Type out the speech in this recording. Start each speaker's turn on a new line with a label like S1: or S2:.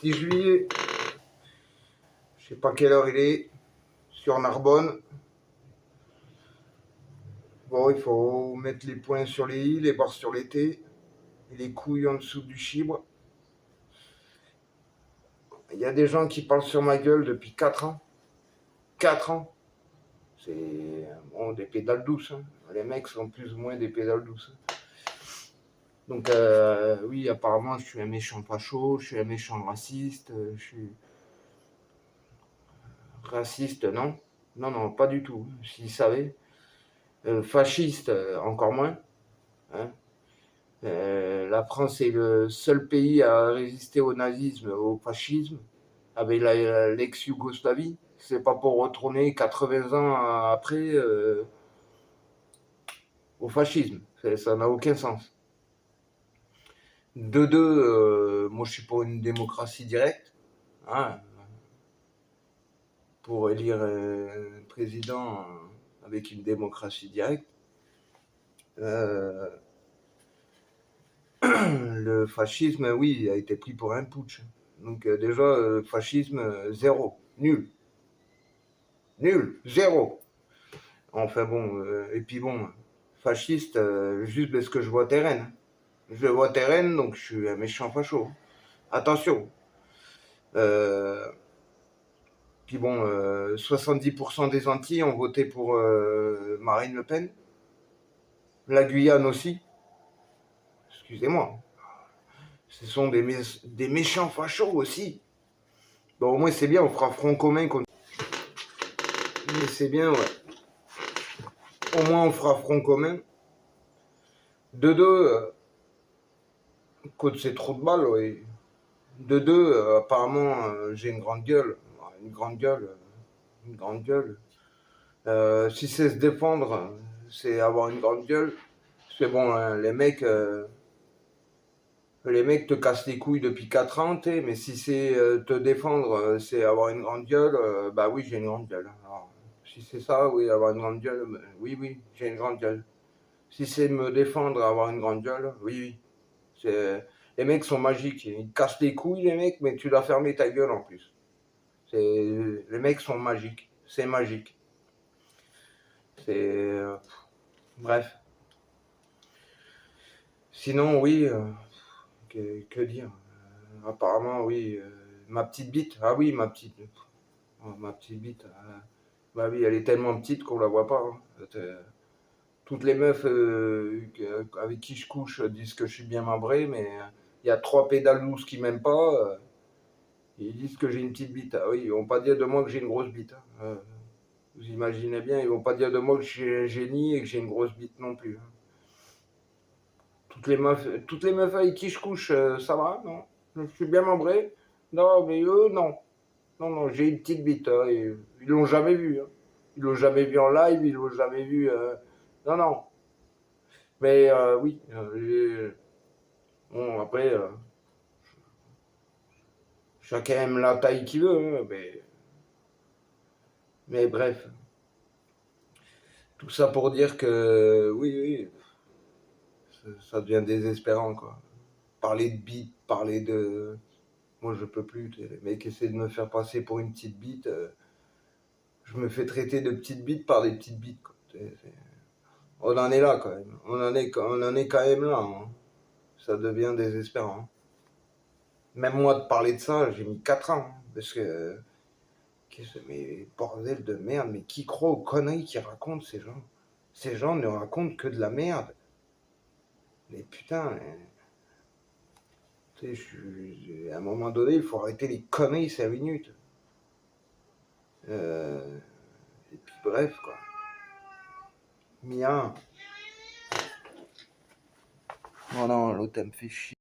S1: 6 juillet, je sais pas quelle heure il est, sur Narbonne. Bon, il faut mettre les points sur les i, les barres sur les t, et les couilles en dessous du chibre. Il y a des gens qui parlent sur ma gueule depuis 4 ans. 4 ans. C'est bon, des pédales douces. Hein. Les mecs sont plus ou moins des pédales douces. Donc oui, apparemment, je suis un méchant facho, je suis un méchant raciste, je suis raciste, non. Non, non, pas du tout. S'ils savaient. Fasciste, encore moins. Hein. La France est le seul pays à résister au nazisme, au fascisme, avec l'ex-Yougoslavie. C'est pas pour retourner 80 ans après au fascisme. Ça n'a aucun sens. De deux, moi je suis pour une démocratie directe. Hein, pour élire un président avec une démocratie directe. Le fascisme, oui, a été pris pour un putsch. Donc déjà, fascisme, zéro. Nul. Nul. Zéro. Enfin bon, et puis bon, fasciste, juste parce que je vois Terraine. Je vois Terraine, donc je suis un méchant facho. Attention. Puis bon, 70% des Antilles ont voté pour Marine Le Pen. La Guyane aussi. Excusez-moi. Ce sont des méchants fachos aussi. Bon, au moins c'est bien, on fera front commun contre. Mais c'est bien, ouais. Au moins on fera front commun. De deux, quand c'est trop de balles, ouais. De deux, apparemment, j'ai une grande gueule. Une grande gueule. Une grande gueule. Si c'est se défendre, c'est avoir une grande gueule. C'est bon, hein, les mecs te cassent les couilles depuis 4 ans, mais si c'est te défendre, c'est avoir une grande gueule, bah oui, j'ai une grande gueule. Alors, si c'est ça, oui, avoir une grande gueule, oui, oui, j'ai une grande gueule. Si c'est me défendre, avoir une grande gueule, oui, oui. Les mecs sont magiques, ils te cassent les couilles, les mecs, mais tu dois fermer ta gueule en plus. Les mecs sont magiques, c'est magique. C'est. Bref. Sinon, oui, que dire apparemment, oui, ma petite bite, ah oui, ma petite bite, bah oui, elle est tellement petite qu'on la voit pas. Hein. Toutes les meufs avec qui je couche disent que je suis bien membré, mais il y a 3 pédales lousses qui m'aiment pas. Ils disent que j'ai une petite bite. Ah oui, ils vont pas dire de moi que j'ai une grosse bite. Hein. Vous imaginez bien, ils vont pas dire de moi que je suis un génie et que j'ai une grosse bite non plus. Hein. Toutes les meufs avec qui je couche, ça va, non? Je suis bien membré? Non, mais eux, non. Non, non, j'ai une petite bite. Hein, et ils l'ont jamais vu. Hein. Ils l'ont jamais vu en live, ils l'ont jamais vu. Non, non. Mais oui. Bon, après, chacun aime la taille qu'il veut. Hein, mais bref. Tout ça pour dire que oui, oui, ça devient désespérant, quoi. Parler de bite, parler de. Moi, je peux plus. Les mecs essaient de me faire passer pour une petite bite. Je me fais traiter de petite bite par des petites bites, quoi. On en est là, quand même. On en est quand même là. Hein. Ça devient désespérant. Même moi, de parler de ça, j'ai mis 4 ans. Hein, parce que. Mais bordel de merde, mais qui croit aux conneries qu'ils racontent, ces gens? Ces gens ne racontent que de la merde. Mais putain. Tu sais, à un moment donné, il faut arrêter les conneries 5 minutes. Et puis bref, quoi. Mia. Oh non, l'autre, elle me fait chier.